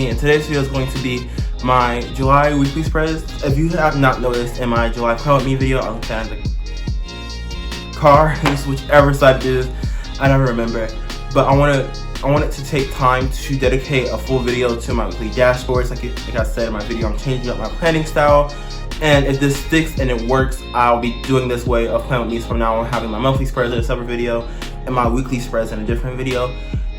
Me, and today's video is going to be my July weekly spreads. If you have not noticed, in my July Plan With Me video, I'm kind of the car, whichever side it is, I never remember. But I wanted to take time to dedicate a full video to my weekly dashboards. Like I said in my video, I'm changing up my planning style. And if this sticks and it works, I'll be doing this way of Plan With Me from now on, having my monthly spreads in a separate video and my weekly spreads in a different video.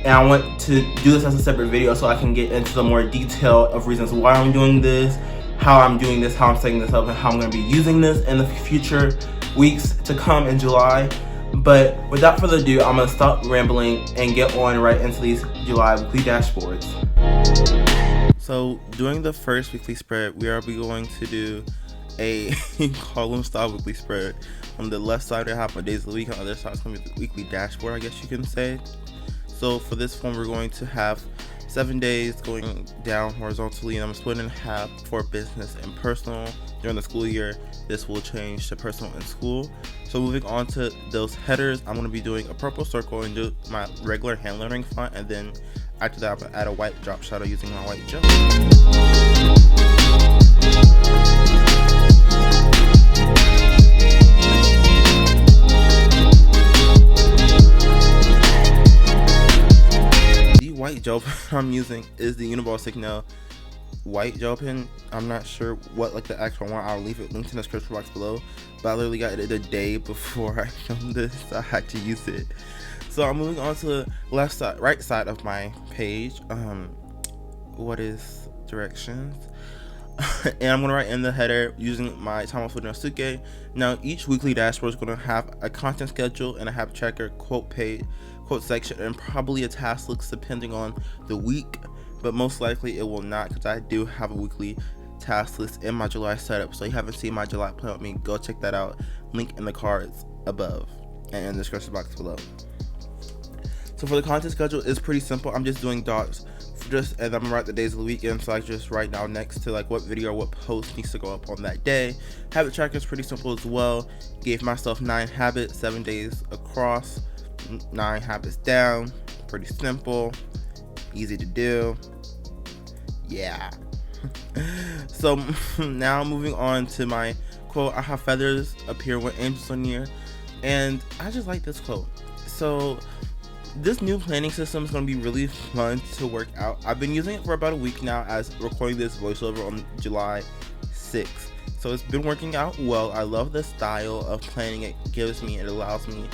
And I want to do this as a separate video so I can get into the more detail of reasons why I'm doing this, how I'm doing this, how I'm setting this up, and how I'm going to be using this in the future weeks to come in July. But without further ado, I'm going to stop rambling and get on right into these July weekly dashboards. So during the first weekly spread, we are going to do a column style weekly spread. On the left side I have my days of the week, on the other side is going to be the weekly dashboard, I guess you can say. So for this one, we're going to have 7 days going down horizontally, and I'm split in half for business and personal. During the school year, this will change to personal and school. So moving on to those headers, I'm going to be doing a purple circle and do my regular hand lettering font, and then after that I'm going to add a white drop shadow using my white gel. White gel pen I'm using is the Uniball Signal white gel pen. I'm not sure what the actual one. I'll leave it linked in the description box below, but I literally got it the day before I filmed this, so I had to use it. So I'm moving on to the right side of my page. What is directions? And I'm gonna write in the header using my time off with Nosuke. Now each weekly dashboard is gonna have a content schedule and a habit tracker, quote page, quote section, and probably a task list depending on the week, but most likely it will not, because I do have a weekly task list in my July setup. So if you haven't seen my July Plan With Me, go check that out. Link in the cards above and in the description box below. So for the content schedule, it's pretty simple. I'm just doing dots, and I'm gonna write the days of the weekend, so I just write down next to what video or what post needs to go up on that day. Habit tracker is pretty simple as well. Gave myself 9 habits, 7 days across, 9 habits down. Pretty simple, easy to do. Yeah. So now moving on to my quote. I have feathers appear when angels are near, and I just like this quote. So this new planning system is going to be really fun to work out. I've been using it for about a week now as recording this voiceover on July 6th. So it's been working out well. I love the style of planning it gives me. It allows me.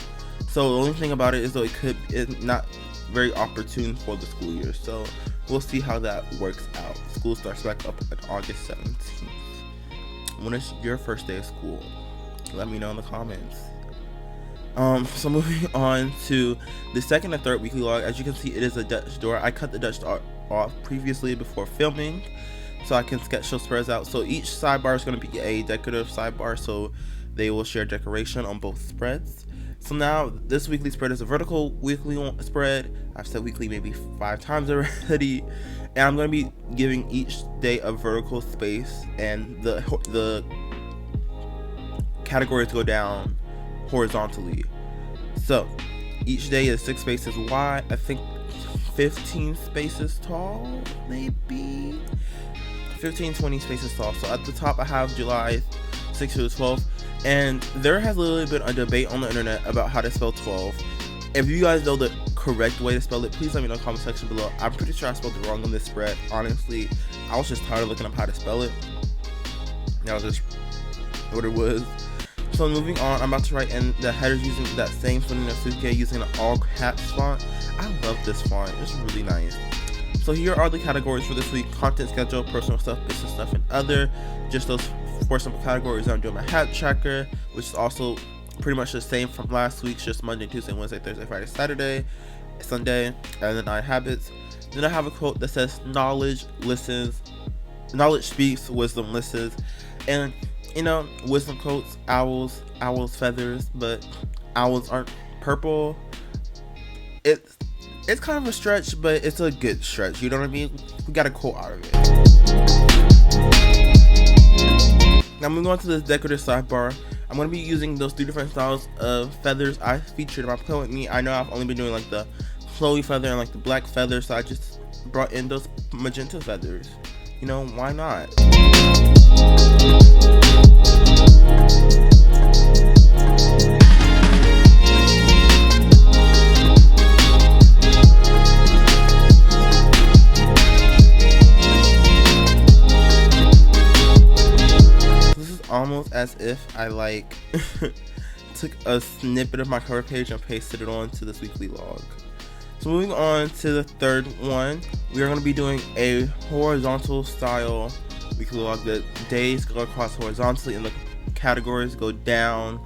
So the only thing about it is though it's not very opportune for the school year. So we'll see how that works out. School starts back up on August 17th. When is your first day of school? Let me know in the comments. So moving on to the second and third weekly log. As you can see, it is a Dutch door. I cut the Dutch door off previously before filming, so I can sketch those spreads out. So each sidebar is going to be a decorative sidebar, so they will share decoration on both spreads. So now this weekly spread is a vertical weekly spread. I've said weekly maybe 5 times already, and I'm going to be giving each day a vertical space, and the categories go down horizontally. So each day is 6 spaces wide, I think 15 spaces tall, maybe 15-20 spaces tall. So at the top I have July 6th to the 12th, and there has literally been a debate on the internet about how to spell 12. If you guys know the correct way to spell it, please let me know in the comment section below. I'm pretty sure I spelled it wrong on this spread. Honestly, I was just tired of looking up how to spell it. That was just what it was. So moving on, I'm about to write in the headers using that same font in Nosuke using an all caps font. I love this font, it's really nice. So here are the categories for this week: content schedule, personal stuff, business stuff, and other. Just those 4 simple categories. I'm doing my habit tracker, which is also pretty much the same from last week's, just Monday, Tuesday, Wednesday, Thursday, Friday, Saturday, Sunday, and the 9 habits. Then I have a quote that says, knowledge speaks, wisdom listens. And you know, wisdom quotes, owls feathers, but owls aren't purple. It's kind of a stretch, but it's a good stretch, you know what I mean? We got a quote out of it. Now moving on to this decorative sidebar, I'm going to be using those 3 different styles of feathers I featured in my Plan With Me. I know I've only been doing the flowy feather and like the black feathers, so I just brought in those magenta feathers. You know, why not? This is almost as if I like took a snippet of my cover page and pasted it onto this weekly log. So moving on to the third one, we are going to be doing a horizontal style weekly log. The days go across horizontally and the categories go down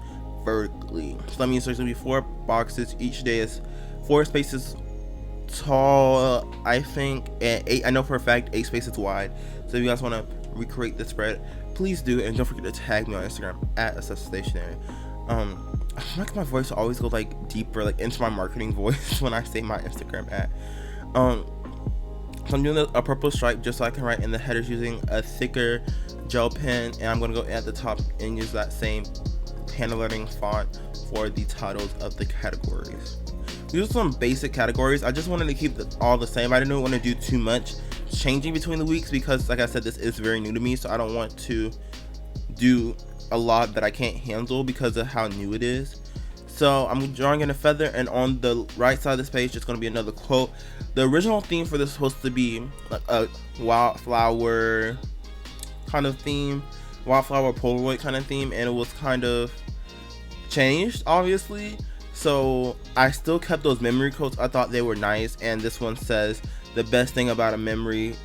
vertically. So that means there's going to be 4 boxes. Each day is 4 spaces tall, I think, and 8. I know for a fact 8 spaces wide. So if you guys want to recreate the spread, please do, and don't forget to tag me on Instagram at @stationary. I feel like my voice will always go like deeper, like into my marketing voice when I say my Instagram at. So I'm doing a purple stripe just so I can write in the headers using a thicker gel pen, and I'm gonna go at the top and use that same panel lettering font for the titles of the categories. These are some basic categories. I just wanted to keep all the same. I didn't want to do too much changing between the weeks because, like I said, this is very new to me, so I don't want to do a lot that I can't handle because of how new it is. So I'm drawing in a feather, and on the right side of this page it's going to be another quote. The original theme for this was supposed to be like a wildflower kind of theme, wildflower Polaroid kind of theme, and it was kind of changed obviously. So I still kept those memory quotes. I thought they were nice, and this one says, "The best things about memories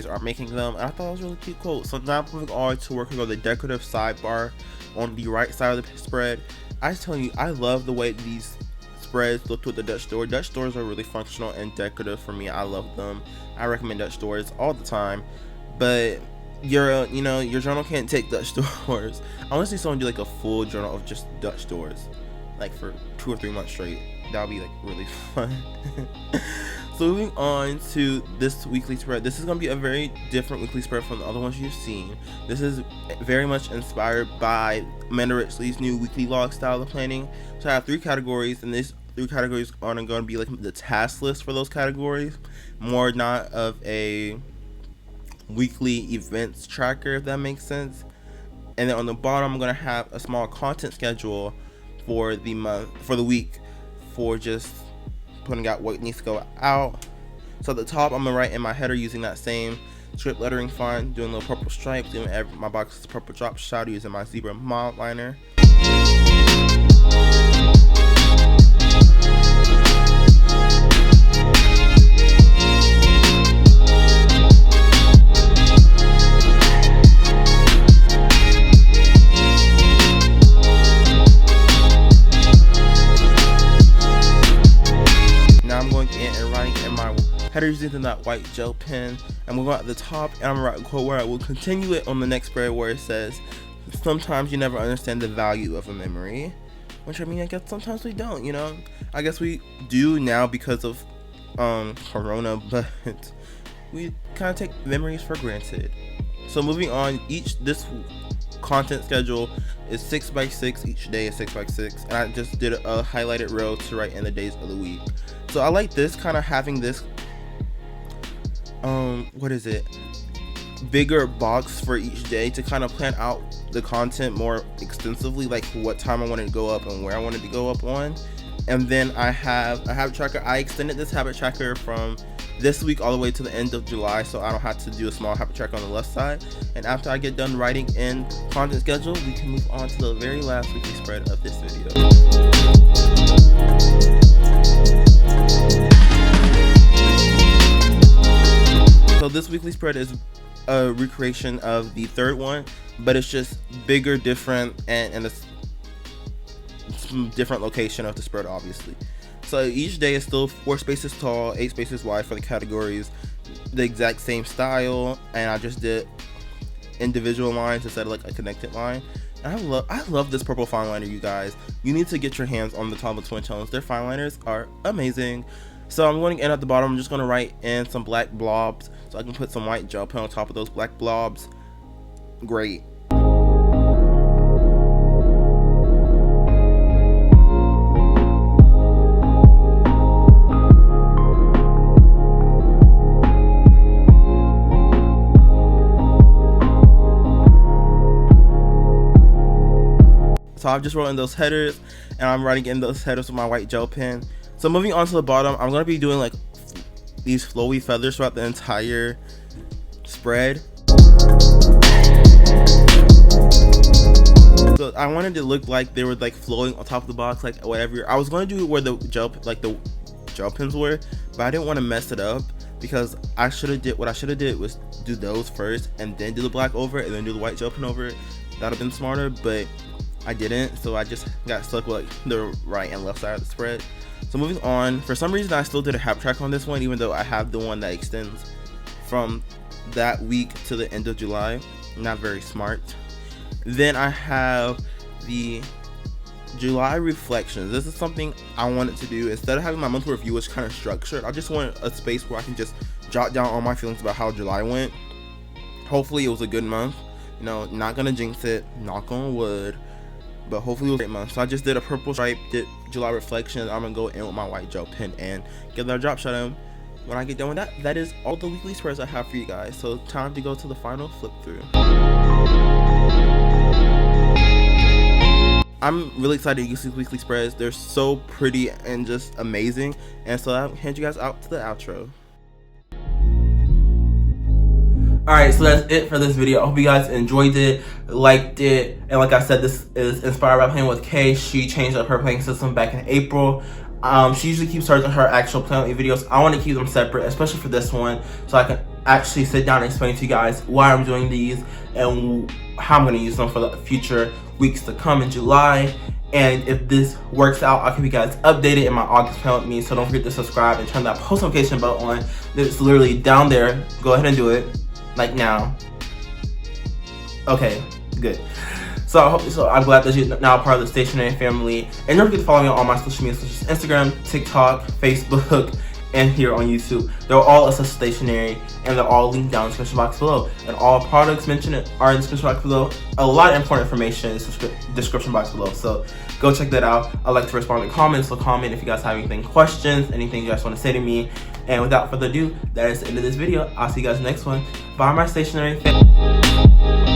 are making them." And I thought it was a really cute quote. So now moving on to working on the decorative sidebar on the right side of the spread. I was telling you, I love the way these spreads look with the Dutch door. Dutch doors are really functional and decorative for me. I love them. I recommend Dutch doors all the time. But your journal can't take Dutch doors. I want to see someone do like a full journal of just Dutch doors, like for 2 or 3 months straight. That would be like really fun. So moving on to this weekly spread. This is going to be a very different weekly spread from the other ones you've seen. This is very much inspired by Amanda Richley's new weekly log style of planning. So I have 3 categories, and these 3 categories are going to be like the task list for those categories, more not of a weekly events tracker, if that makes sense. And then on the bottom I'm going to have a small content schedule for the week, for just putting out what needs to go out. So at the top I'm gonna write in my header using that same script lettering font, doing a little purple stripe, doing my box is purple drop shadow using my zebra mild liner. Headers using that white gel pen, and we'll go at the top, and I'm gonna write a quote where I will continue it on the next spread, where it says, "Sometimes you never understand the value of a memory," which I mean, I guess sometimes we don't. I guess we do now because of Corona, but we kind of take memories for granted. So moving on, this content schedule is 6x6. Each day is 6x6, and I just did a highlighted row to write in the days of the week. So I like this kind of having this bigger box for each day to kind of plan out the content more extensively, like what time I wanted to go up and where I wanted to go up on. And then I have a habit tracker. I extended this habit tracker from this week all the way to the end of July, so I don't have to do a small habit tracker on the left side. And after I get done writing in content schedule, we can move on to the very last weekly spread of this video. So this weekly spread is a recreation of the third one, but it's just bigger, different, and it's different location of the spread, obviously. So each day is still 4 spaces tall, 8 spaces wide for the categories, the exact same style, and I just did individual lines instead of like a connected line. And I love this purple fine liner, you guys. You need to get your hands on the Tombow Twin Tones. Their fine liners are amazing. So I'm going in at the bottom. I'm just going to write in some black blobs so I can put some white gel pen on top of those black blobs. Great. So I've just wrote in those headers, and I'm writing in those headers with my white gel pen. So moving on to the bottom, I'm going to be doing like these flowy feathers throughout the entire spread. So I wanted to look like they were like floating on top of the box, like whatever. I was going to do where the gel pens were, but I didn't want to mess it up, because what I should have did was do those first and then do the black over it and then do the white gel pen over it. That would have been smarter, but I didn't, so I just got stuck with like the right and left side of the spread. So moving on, for some reason I still did a half track on this one, even though I have the one that extends from that week to the end of July. Not very smart. Then I have the July reflections. This is something I wanted to do. Instead of having my monthly review which kind of structured, I just wanted a space where I can just jot down all my feelings about how July went. Hopefully it was a good month. You know, not gonna jinx it, knock on wood, but hopefully it was a great month. So I just did a purple stripe, did July reflections. I'm gonna go in with my white gel pen and get that drop shot in. When I get done with that, that is all the weekly spreads I have for you guys. So time to go to the final flip through. I'm really excited to use these weekly spreads. They're so pretty and just amazing. And so I'll hand you guys out to the outro. Alright, so that's it for this video. I hope you guys enjoyed it, liked it, and like I said, this is inspired by playing with Kay. She changed up her playing system back in April. She usually keeps hers and her actual Playing With Me videos. I want to keep them separate, especially for this one, so I can actually sit down and explain to you guys why I'm doing these and how I'm going to use them for the future weeks to come in July. And if this works out, I'll keep you guys updated in my August Playing With Me. So don't forget to subscribe and turn that post notification bell on. It's literally down there. Go ahead and do it. Like now. Okay, good. So I'm glad that you're now part of the Stationery family. And don't forget to follow me on all my social media, such as Instagram, TikTok, Facebook, and here on YouTube. They're all Assess Stationery, and they're all linked down in the description box below. And all products mentioned are in the description box below. A lot of important information in the description box below. So go check that out. I like to respond to comments, so comment if you guys have anything, questions, anything you guys want to say to me. And without further ado, that is the end of this video. I'll see you guys next one. Bye, my Stationery family.